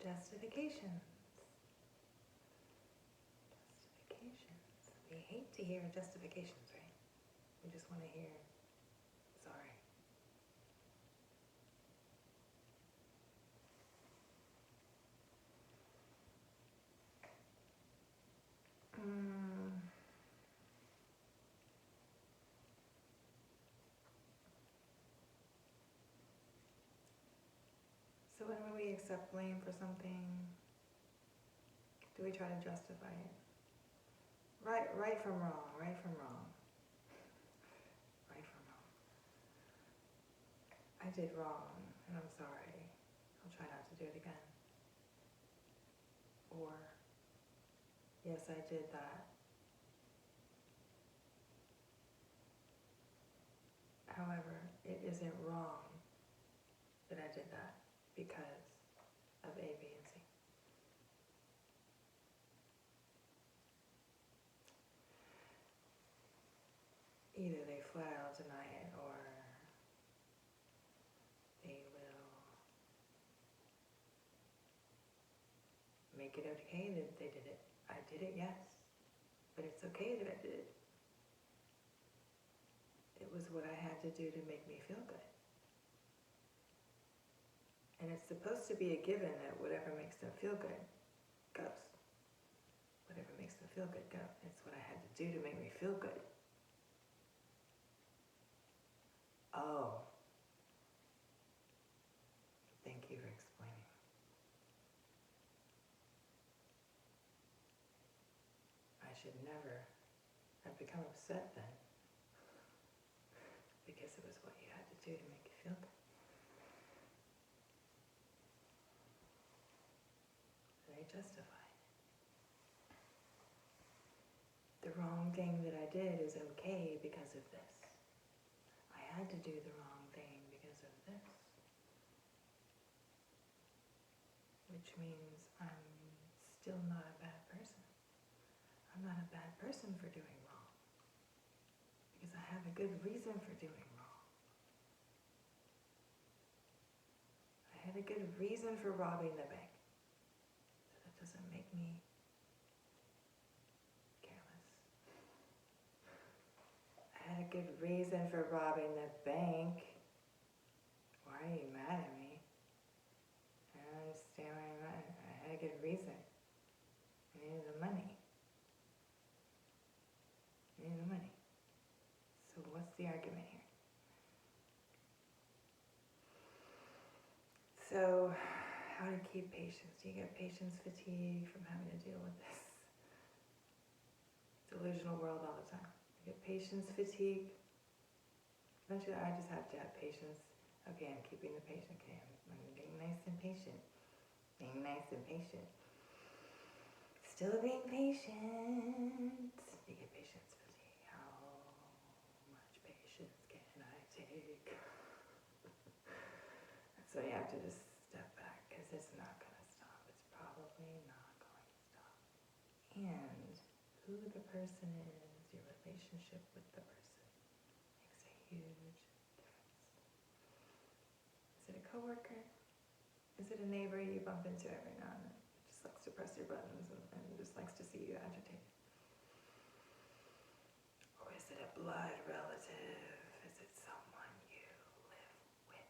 justifications. Justifications. We hate to hear justifications, right? We just want to hear, sorry. So when we accept blame for something, do we try to justify it? Right from wrong, right from wrong. Right from wrong. I did wrong, and I'm sorry. I'll try not to do it again. Or, yes, I did that. However, it isn't wrong that I did that because of A, B, and C. Either they flat out deny it, or they will make it okay that they did it. I did it, yes, but it's okay that I did it. It was what I had to do to make me feel good. And it's supposed to be a given that whatever makes them feel good goes. Whatever makes them feel good goes. It's what I had to do to make me feel good. Oh. Thank you for explaining. I should never have become upset then, because it was what you had to do to make you feel good. Very justified. The wrong thing that I did is okay because of this. I had to do the wrong thing because of this. Which means I'm still not a bad person. I'm not a bad person for doing wrong. Because I have a good reason for doing wrong. I had a good reason for robbing the bank. So that doesn't make me careless. I had a good reason for robbing the bank. Why are you mad at me? I don't understand why you're mad. I had a good reason. I needed the money. So what's the argument here? So, how to keep patience? Do you get patience fatigue from having to deal with this delusional world all the time? You get patience fatigue? Eventually I just have to have patience. Okay, I'm keeping the patience. Okay, I'm being nice and patient. Being nice and patient. Still being patient. You get patience fatigue. How much patience can I take? So you have to just step back, because it's not going to stop. It's probably not going to stop. And who the person is, your relationship with the person, makes a huge difference. Is it a coworker? Is it a neighbor you bump into every now and then? Just likes to press your buttons and just likes to see you agitated? Or is it a blood relative? Is it someone you live with?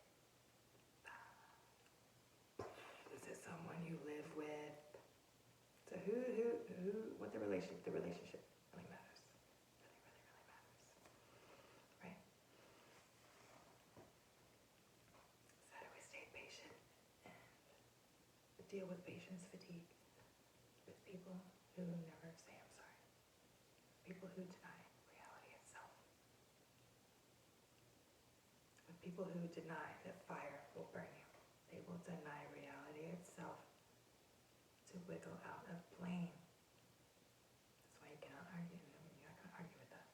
Is it someone you live with? So what the relationship really matters. Really, really, really matters. Right? So how do we stay patient and deal with patience fatigue with people who never say I'm sorry? People who deny reality itself. With people who deny that fire will burn you. They will deny reality itself to wiggle out of blame. That's why you cannot argue. You're not going to argue with that.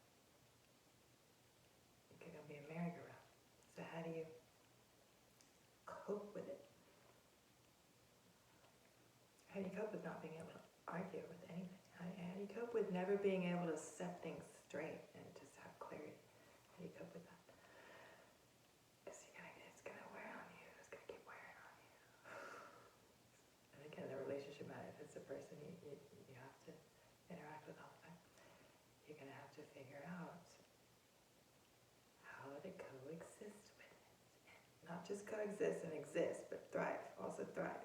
You're going to be a merry-go-round. So how do you cope with it? How do you cope with not being able to argue with anything? How do you cope with never being able to set things straight and just have clarity? How do you cope with that? Because it's going to wear on you. It's going to keep wearing on you. And again, it's a person you have to interact with all the time. You're going to have to figure out how to coexist with it. Not just coexist and exist, but thrive, also thrive.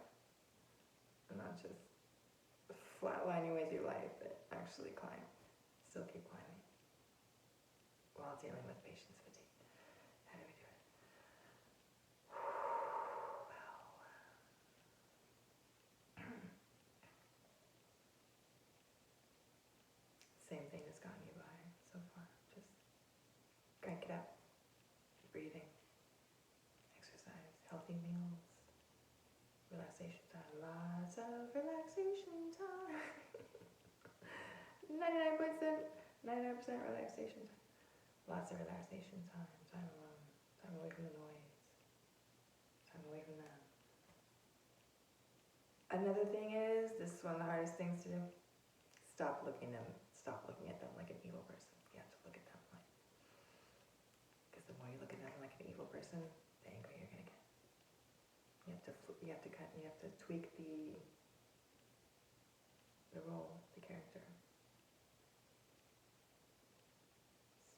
And not just flatline your way through life, but actually climb. Still keep climbing. While dealing with patience fatigue. How do we do it? Same thing that's gotten you by so far. Just crank it up. Breathing, exercise, healthy meals, relaxation time. Lots of relaxation time. 99% relaxation time. Lots of relaxation time. Time alone. Time away from the noise. Time away from them. Another thing is, this is one of the hardest things to do. Stop looking at them like an evil person. You have to look at them like, because the more you look at them like an evil person, the angrier you're gonna get. You have to tweak the role, the character.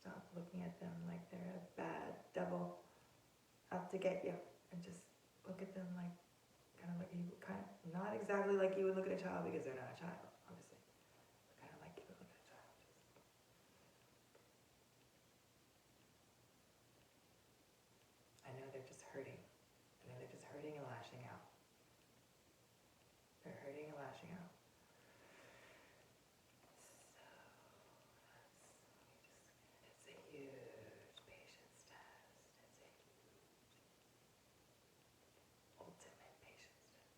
Stop looking at them like they're a bad devil out to get you, and just look at them like not exactly like you would look at a child, because they're not a child, obviously. But kind of like you would look at a child. I know they're just hurting. I know they're just hurting and lashing out. They're hurting and lashing out. So it's a huge patience test. It's a huge ultimate patience test.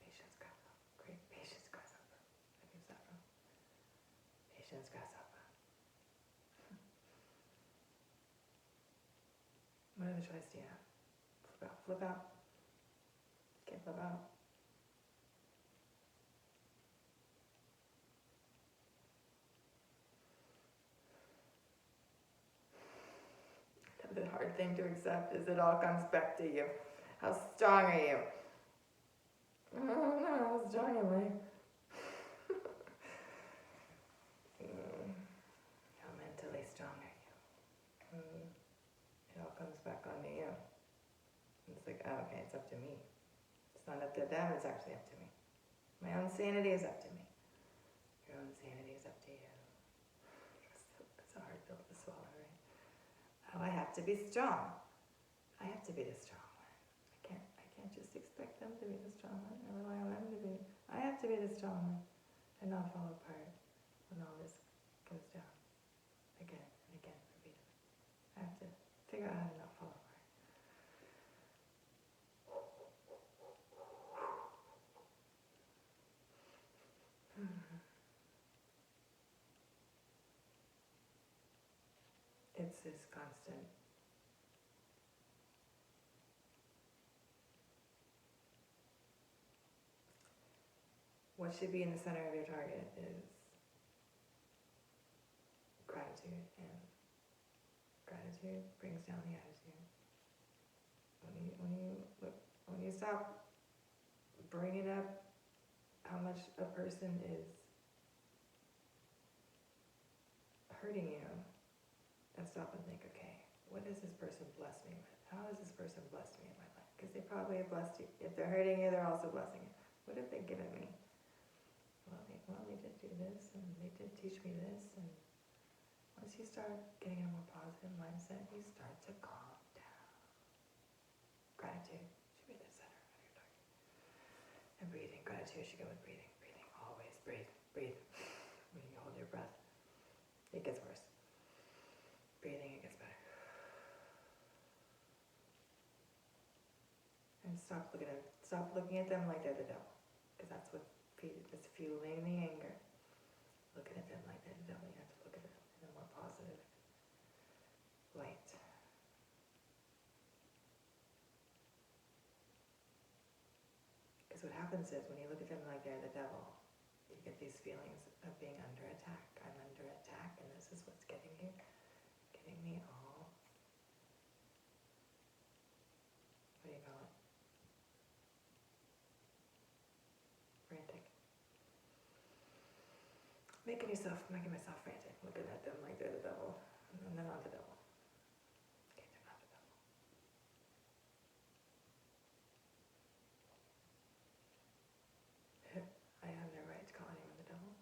Patience grasshopper. Great patience grasshopper. I've used that from. Patience grasshopper. What other choice do you have? Flip out. Flip out. Can't flip out. The hard thing to accept is it all comes back to you. How strong are you? I don't know how strong am I? How mentally strong are you? It all comes back onto you. It's like, oh, okay, it's up to me. It's not up to them, it's actually up to me. My own sanity is up to me. Your own sanity is up to you. It's a hard pill to swallow, right? Oh, I have to be strong. I have to be the strong one. I can't just expect them to be the strong one and rely on them to be. I have to be the strong one and not fall apart when all this goes down again and again repeatedly. I have to figure out how to not fall apart. It's this constant. What should be in the center of your target is gratitude, and gratitude brings down the attitude. When you stop bringing up how much a person is hurting you, and stop and think, okay, what has this person blessed me with? How has this person blessed me in my life? Because they probably have blessed you. If they're hurting you, they're also blessing you. What have they given me? Well, they did do this, and they did teach me this, and once you start getting a more positive mindset, you start to calm down. Gratitude should be the center of your target. And breathing, gratitude should go with breathing. Breathing, always breathe, breathe. When you hold your breath, it gets worse. Breathing, it gets better. And stop looking at them like they're the devil, because that's what's fueling the anger. Looking at them like they're the devil. You have to look at them in a more positive light. Because what happens is, when you look at them like they're the devil, you get these feelings of being under attack. I'm under attack, and this is what's getting me all, what do you call it? Frantic. making myself frantic, looking at them like they're the devil, and they're not the devil. Okay, they're not the devil. I have no right to call anyone the devil.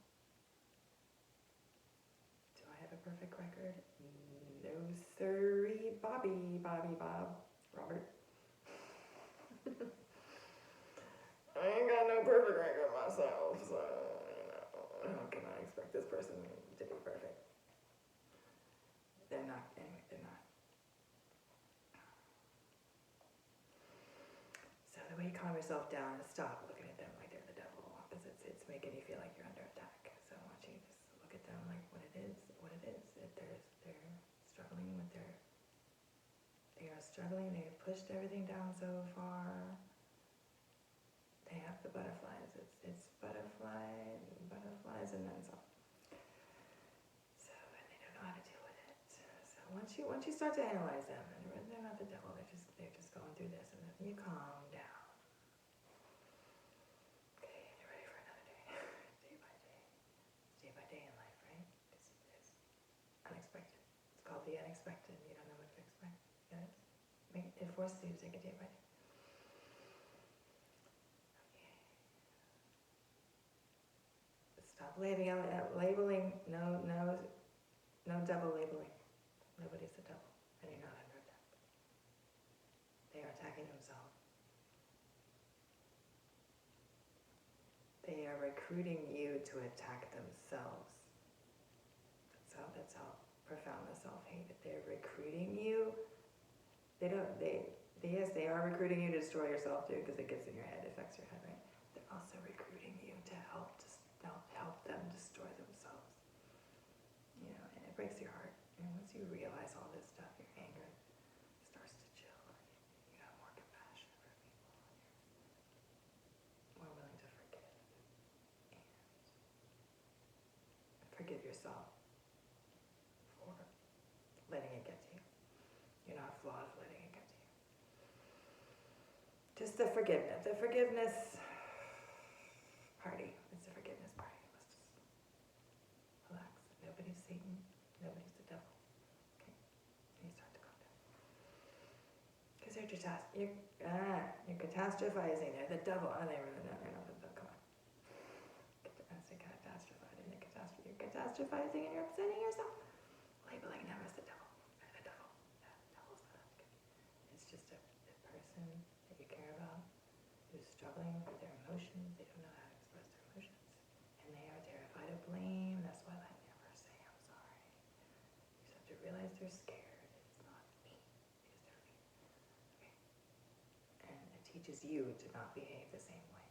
Do I have a perfect record? No, sirree, Bobby, Bob, Robert. I ain't got no perfect record myself, so, how can I expect this person to be perfect? They're not, anyway, they're not. So the way you calm yourself down is stop looking at them like they're the devil, because it's making you feel like you're under attack. So I want you to just look at them like what it is. If they're struggling with they are struggling, they've pushed everything down so far. They have the butterflies. It's butterflies and then some. So and they don't know how to deal with it. So once you start to analyze them, and they're not the devil, they're just going through this, and then you calm down. Okay, and you're ready for another day. Day by day. It's day by day in life, right? It's unexpected. It's called the unexpected. You don't know what to expect. It forces you to take it day by day. Stop labeling. No double labeling. Nobody's the devil, and you're not under attack. They are attacking themselves. They are recruiting you to attack themselves. That's how profound the self-hate. They're recruiting you. Yes, they are recruiting you to destroy yourself too, because it gets in your head, it affects your head, right? They're also recruiting you to help them destroy themselves. And it breaks your heart. And once you realize all this stuff, your anger starts to chill. You have more compassion for people. You're more willing to forgive. And forgive yourself for letting it get to you. You're not flawed for letting it get to you. Just the forgiveness party. It's a forgiveness party. Let's just relax. Nobody's Satan. Nobody's the devil. Okay? And you start to calm down. Because you're catastrophizing. They're the devil. Are they really? No, they're not the devil. Come on. That's catastrophizing. You're catastrophizing and you're upsetting yourself. Labeling them as the devil. They're the devil. Yeah, the devil's not good. It's just a person that you care about who's struggling with their emotions. They don't know how to express their emotions. And they are terrified of blame. That's why they never say, I'm sorry. You just have to realize they're scared. It's not me. Because they're fear. Okay? And it teaches you to not behave the same way.